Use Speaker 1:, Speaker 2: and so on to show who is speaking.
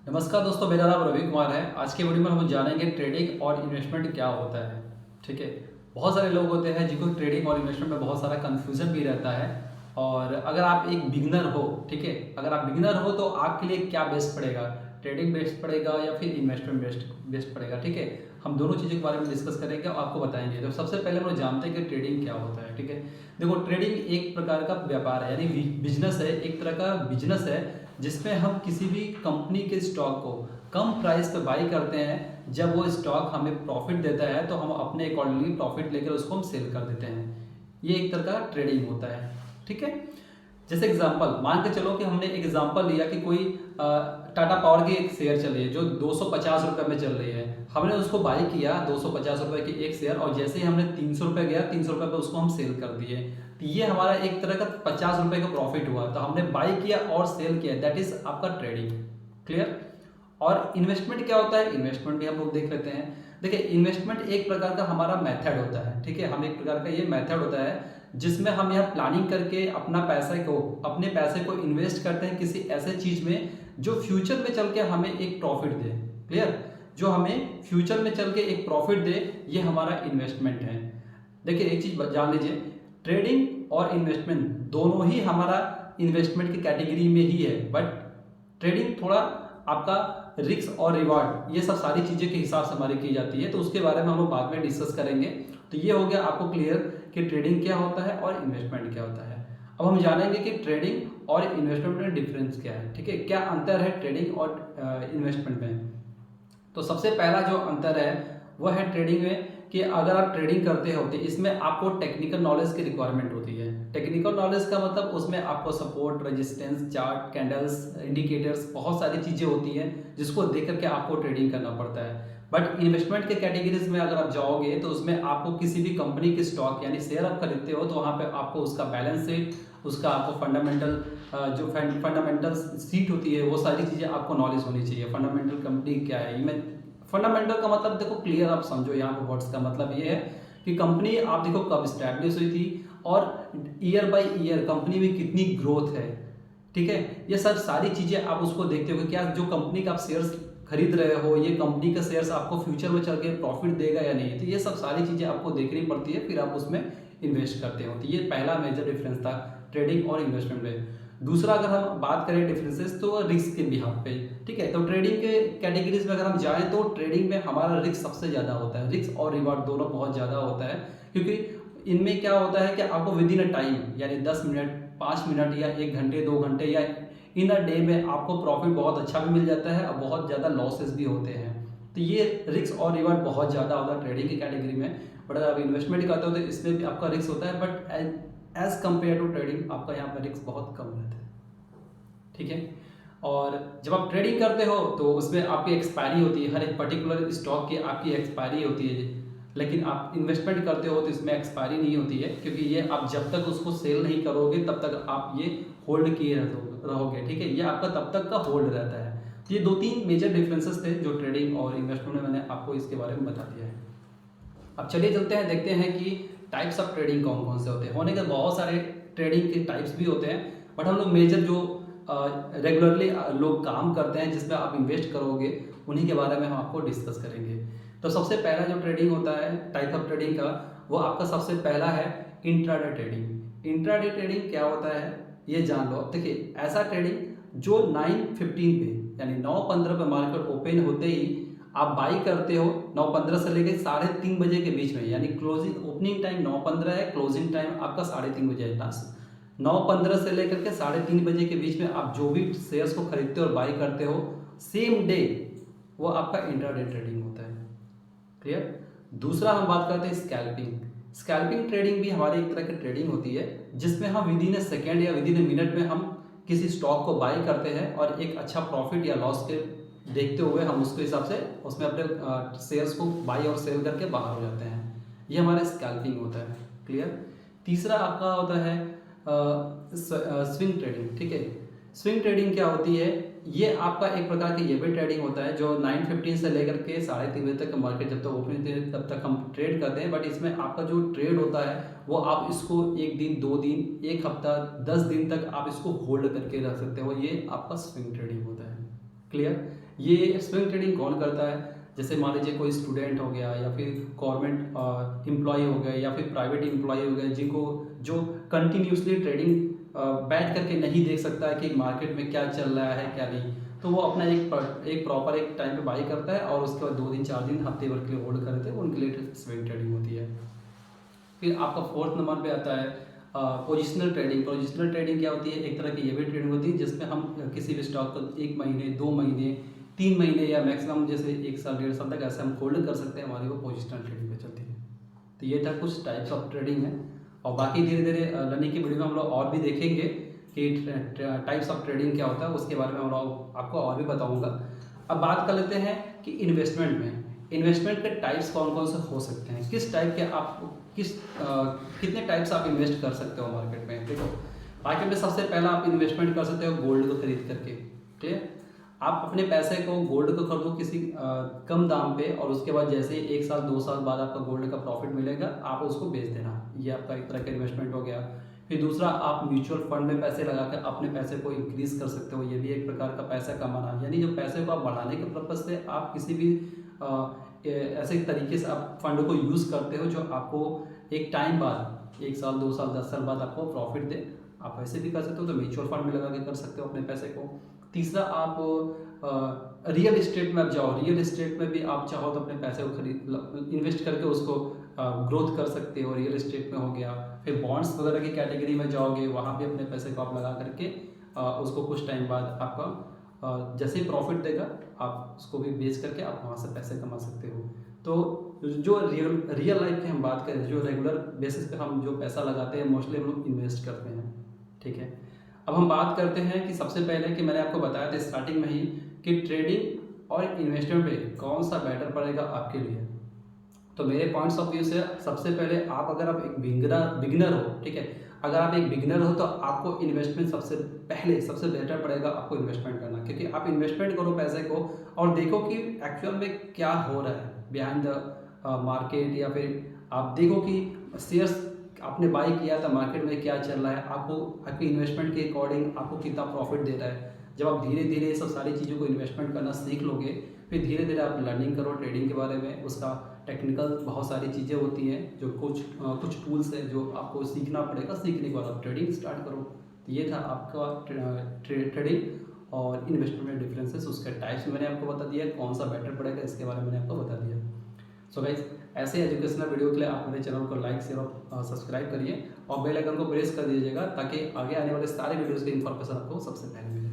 Speaker 1: नमस्कार दोस्तों, मेरा नाम रवि कुमार है। आज के वीडियो में हम जानेंगे ट्रेडिंग और इन्वेस्टमेंट क्या होता है। ठीक है, बहुत सारे लोग होते हैं जिनको ट्रेडिंग और इन्वेस्टमेंट में बहुत सारा कन्फ्यूजन भी रहता है। और अगर आप एक बिगिनर हो, ठीक है, अगर आप बिगिनर हो तो आपके लिए क्या बेस्ट पड़ेगा, ट्रेडिंग बेस्ट पड़ेगा या फिर इन्वेस्टमेंट बेस्ट बेस्ट पड़ेगा। ठीक है, हम दोनों चीज़ों के बारे में डिस्कस करेंगे और आपको बताएंगे। तो सबसे पहले हम लोग जानते हैं कि ट्रेडिंग क्या होता है। ठीक है, देखो, ट्रेडिंग एक प्रकार का व्यापार है, यानी बिजनेस है, एक तरह का बिजनेस है जिसमें हम किसी भी कंपनी के स्टॉक को कम प्राइस पे बाई करते हैं। जब वो स्टॉक हमें प्रॉफिट देता है तो हम अपने अकॉर्डिंगली प्रॉफिट लेकर उसको हम सेल कर देते हैं। ये एक तरह का ट्रेडिंग होता है। ठीक है, जैसे एग्जांपल मान के चलो कि हमने एग्जांपल लिया कि कोई टाटा पावर की एक शेयर चल रही है जो 250 रुपये में चल रही है। हमने उसको बाई किया 250 रुपये की एक शेयर, और जैसे ही हमने 300 रुपये गया, 300 रुपये पे उसको हम सेल कर दिए। तो ये हमारा एक तरह का 50 रुपये का प्रॉफिट हुआ। तो हमने बाई किया और सेल किया, दैट इज आपका ट्रेडिंग। क्लियर। और इन्वेस्टमेंट क्या होता है, इन्वेस्टमेंट भी हम लोग देख लेते हैं। देखिए, इन्वेस्टमेंट एक प्रकार का हमारा मेथड होता है। ठीक है, हम एक प्रकार का ये मेथड होता है जिसमें हम यह प्लानिंग करके अपने पैसे को इन्वेस्ट करते हैं किसी ऐसे चीज में जो फ्यूचर में चल के हमें एक प्रॉफिट दे। क्लियर, जो हमें फ्यूचर में चल के एक प्रॉफिट दे, ये हमारा इन्वेस्टमेंट है। देखिए, एक चीज जान लीजिए, ट्रेडिंग और इन्वेस्टमेंट दोनों ही हमारा इन्वेस्टमेंट की कैटेगरी में ही है, बट ट्रेडिंग थोड़ा आपका रिस्क और रिवार्ड ये सब सारी चीज़ें के हिसाब से हमारी की जाती है। तो उसके बारे में हम लोग बाद में डिस्कस करेंगे। तो ये हो गया आपको क्लियर कि ट्रेडिंग क्या होता है और इन्वेस्टमेंट क्या होता है। अब हम जानेंगे कि ट्रेडिंग और इन्वेस्टमेंट में डिफरेंस क्या है। ठीक है, क्या अंतर है ट्रेडिंग और इन्वेस्टमेंट में। तो सबसे पहला जो अंतर है वो है ट्रेडिंग में कि अगर आप ट्रेडिंग करते हो तो इसमें आपको टेक्निकल नॉलेज की रिक्वायरमेंट होती है। टेक्निकल नॉलेज का मतलब उसमें आपको support, resistance, chart, candles, indicators, बहुत सारी चीज़ें होती हैं जिसको देख करके आपको ट्रेडिंग करना पड़ता है। बट इन्वेस्टमेंट के कैटेगरीज में अगर आप जाओगे तो उसमें आपको किसी भी कंपनी के स्टॉक यानी शेयर आप खरीदते हो तो वहाँ पे आपको उसका बैलेंस शीट, उसका आपको फंडामेंटल सीट होती है, वो सारी चीज़ें आपको नॉलेज होनी चाहिए। फंडामेंटल कंपनी क्या है, मैं फंडामेंटल का मतलब देखो क्लियर आप समझो, यहाँ पे वर्ड्स का मतलब ये है कि कंपनी आप देखो कब स्टैब्लिश हुई थी और ईयर बाय ईयर कंपनी में कितनी ग्रोथ है। ठीक है, ये सब सारी चीजें आप उसको देखते हो कि क्या जो कंपनी का आप शेयर्स खरीद रहे हो, ये कंपनी का शेयर्स आपको फ्यूचर में चल के प्रॉफिट देगा या नहीं। तो ये सब सारी चीजें आपको देखनी पड़ती है, फिर आप उसमें इन्वेस्ट करते हो। तो ये पहला मेजर डिफरेंस था ट्रेडिंग और इन्वेस्टमेंट में। दूसरा, अगर हम बात करें डिफरेंसेस, तो रिस्क के बिहाफ पे। ठीक है, तो ट्रेडिंग के कैटेगरीज में अगर हम जाएं तो ट्रेडिंग में हमारा रिस्क सबसे ज़्यादा होता है। रिस्क और रिवार्ड दोनों बहुत ज़्यादा होता है, क्योंकि इनमें क्या होता है कि आपको विद इन अ टाइम यानी 10 मिनट, 5 मिनट या 1 घंटे, 2 घंटे या इन अ डे में आपको प्रॉफिट बहुत अच्छा भी मिल जाता है और बहुत ज़्यादा लॉसेस भी होते हैं। तो ये रिस्क और रिवार्ड बहुत ज़्यादा होता है ट्रेडिंग की कैटेगरी में। बट अगर आप इन्वेस्टमेंट करते हो तो इसमें भी आपका रिस्क होता है, but as compare to trading आपका यहाँ पर रिस्क बहुत कम रहता है। ठीक है, और जब आप ट्रेडिंग करते हो तो उसमें आपकी एक्सपायरी होती है, हर एक पर्टिकुलर स्टॉक की आपकी एक्सपायरी होती है। लेकिन आप इन्वेस्टमेंट करते हो तो इसमें एक्सपायरी नहीं होती है, क्योंकि ये आप जब तक उसको सेल नहीं करोगे तब तक आप ये होल्ड किए रहोगे। ठीक है, ये आपका तब तक का होल्ड रहता है। तो ये 2-3 मेजर डिफरेंसेस थे जो ट्रेडिंग और इन्वेस्टमेंट में मैंने आपको इसके बारे में बता दिया है। अब चलिए चलते हैं, देखते हैं कि टाइप्स ऑफ ट्रेडिंग कौन कौन से होते हैं। होने के बहुत सारे ट्रेडिंग के टाइप्स भी होते हैं, बट हम लोग मेजर जो रेगुलरली लोग काम करते हैं जिसमें आप इन्वेस्ट करोगे उन्हीं के बारे में हम आपको डिस्कस करेंगे। तो सबसे पहला जो ट्रेडिंग होता है टाइप ऑफ ट्रेडिंग का, वो आपका सबसे पहला है इंट्राडे ट्रेडिंग। इंट्राडे ट्रेडिंग क्या होता है ये जान लो। अब देखिए, ऐसा ट्रेडिंग जो 9:15 पे यानी 9:15 पे मार्केट ओपन होते ही आप बाई करते हो। 9:15 से लेकर 3:30 बजे के बीच में, यानी क्लोजिंग ओपनिंग टाइम 9:15 है, क्लोजिंग टाइम आपका 3:30 बजे है। 9:15 से लेकर के 3:30 बजे के बीच में आप जो भी शेयर्स को खरीदते हो और बाई करते हो सेम डे, वो आपका इंट्राडे ट्रेडिंग होता है। क्लियर। दूसरा हम बात करते हैं स्कैल्पिंग। स्कैल्पिंग ट्रेडिंग भी हमारी एक तरह की ट्रेडिंग होती है जिसमें हम विद इन ए सेकेंड या विद इन ए मिनट में हम किसी स्टॉक को बाई करते हैं और एक अच्छा प्रॉफिट या लॉस के देखते हुए हम उसके हिसाब से उसमें अपने शेयर्स को बाई और सेल करके बाहर हो जाते हैं। ये हमारा स्कैल्पिंग होता है। क्लियर। तीसरा आपका होता है स्विंग ट्रेडिंग। ठीक है, स्विंग ट्रेडिंग क्या होती है, ये आपका एक प्रकार की ये भी ट्रेडिंग होता है जो 9:15 से लेकर के 3:30 बजे तक मार्केट जब तक ओपन होती है तब तक हम ट्रेड करते हैं। बट इसमें आपका जो ट्रेड होता है वो आप इसको 1 दिन, 2 दिन, 1 हफ्ता, 10 दिन तक आप इसको होल्ड करके रख सकते हो। ये आपका स्विंग ट्रेडिंग होता है। क्लियर। ये स्विंग ट्रेडिंग कौन करता है? जैसे मान लीजिए कोई स्टूडेंट हो गया या फिर गवर्नमेंट एम्प्लॉय हो गए या फिर प्राइवेट एम्प्लॉय हो गए, जिनको जो कंटिन्यूसली ट्रेडिंग बैठ करके नहीं देख सकता है कि मार्केट में क्या चल रहा है क्या नहीं, तो वो अपना एक प्रॉपर एक टाइम पे बाई करता है और उसके बाद 2 दिन 4 दिन हफ्ते भर के लिए होल्ड करते हैं, उनके लिए स्विंग ट्रेडिंग होती है। फिर आपका फोर्थ नंबर पे आता है पोजिशनल ट्रेडिंग। पोजिशनल ट्रेडिंग क्या होती है? एक तरह की ये भी ट्रेडिंग होती है जिसमें हम किसी भी स्टॉक को 1 महीने 2 महीने 3 महीने या मैक्सिमम जैसे 1 साल 1.5 साल तक ऐसे हम होल्ड कर सकते हैं, हमारी वो पोजिशनल ट्रेडिंग पे चलती है। तो ये था कुछ टाइप्स ऑफ ट्रेडिंग है, और बाकी धीरे धीरे लर्निंग की वीडियो में हम लोग और भी देखेंगे कि टाइप्स ऑफ ट्रेडिंग क्या होता है, उसके बारे में हम लोग आपको और भी बताऊंगा। अब बात कर लेते हैं कि इन्वेस्टमेंट में इन्वेस्टमेंट के टाइप्स कौन कौन से हो सकते हैं, किस टाइप के आप कितने टाइप्स आप इन्वेस्ट कर सकते हो मार्केट में। देखो, मार्केट में सबसे पहला आप इन्वेस्टमेंट कर सकते हो गोल्ड को खरीद करके। क्लियर? आप अपने पैसे को गोल्ड को खरीदो किसी कम दाम पे, और उसके बाद जैसे ही 1 साल 2 साल बाद आपका गोल्ड का प्रॉफिट मिलेगा, आप उसको बेच देना। ये आपका एक तरह का इन्वेस्टमेंट हो गया। फिर दूसरा, आप म्यूचुअल फंड में पैसे लगाकर अपने पैसे को इंक्रीज कर सकते हो, ये भी एक प्रकार का पैसा कमाना। यानी जो पैसे को आप बढ़ाने के पर्पज से आप किसी भी ऐसे तरीके से आप फंड को यूज़ करते हो जो आपको एक टाइम बाद 1 साल 2 साल 10 साल बाद आपको प्रॉफिट दे। आप वैसे भी कर सकते हो, तो म्यूचुअल फंड में लगा के कर सकते हो अपने पैसे को। तीसरा, आप रियल इस्टेट में आप जाओ, रियल इस्टेट में भी आप चाहो तो अपने पैसे को खरीद इन्वेस्ट करके उसको ग्रोथ कर सकते हो, रियल इस्टेट में हो गया। फिर बॉन्ड्स वगैरह की कैटेगरी में जाओगे, वहाँ भी अपने पैसे को आप लगा करके उसको कुछ टाइम बाद आपका जैसे ही प्रॉफिट देगा, आप उसको भी बेच करके आप वहाँ से पैसे कमा सकते हो। तो जो रियल लाइफ की हम बात करें, जो रेगुलर बेसिस पे हम जो पैसा लगाते हैं, मोस्टली हम लोग इन्वेस्ट करते हैं। ठीक है, अब हम बात करते हैं कि सबसे पहले कि मैंने आपको बताया था स्टार्टिंग में ही कि ट्रेडिंग और इन्वेस्टमेंट में कौन सा बेटर पड़ेगा आपके लिए। तो मेरे पॉइंट्स ऑफ व्यू से सबसे पहले अगर आप एक बिगिनर हो, ठीक है, अगर आप एक बिगिनर हो तो आपको इन्वेस्टमेंट सबसे बेटर पड़ेगा आपको इन्वेस्टमेंट करना, क्योंकि आप इन्वेस्टमेंट करो पैसे को और देखो कि एक्चुअल में क्या हो रहा है बिहाइंड द मार्केट, या फिर आप देखो कि शेयर्स आपने बाई किया था, मार्केट में क्या चल रहा है, आपको आपकी इन्वेस्टमेंट के अकॉर्डिंग आपको कितना प्रॉफिट दे रहा है। जब आप धीरे धीरे ये सब सारी चीज़ों को इन्वेस्टमेंट करना सीख लोगे, फिर धीरे धीरे आप लर्निंग करो ट्रेडिंग के बारे में, उसका टेक्निकल बहुत सारी चीज़ें होती हैं, जो कुछ टूल्स हैं जो आपको सीखना पड़ेगा, सीखने के बाद आप ट्रेडिंग स्टार्ट करो। तो ये था आपका ट्रेडिंग और इन्वेस्टमेंट में डिफरेंसेस, उसके टाइप्स मैंने आपको बता दिया, कौन सा बेटर पड़ेगा इसके बारे में मैंने आपको बता दिया। सो गाइस, ऐसे एजुकेशनल वीडियो के लिए आप मेरे चैनल को लाइक शेयर और सब्सक्राइब करिए, और बेल आइकन को प्रेस कर दीजिएगा ताकि आगे आने वाले सारे वीडियोज़ की इन्फॉर्मेशन आपको सबसे पहले मिले।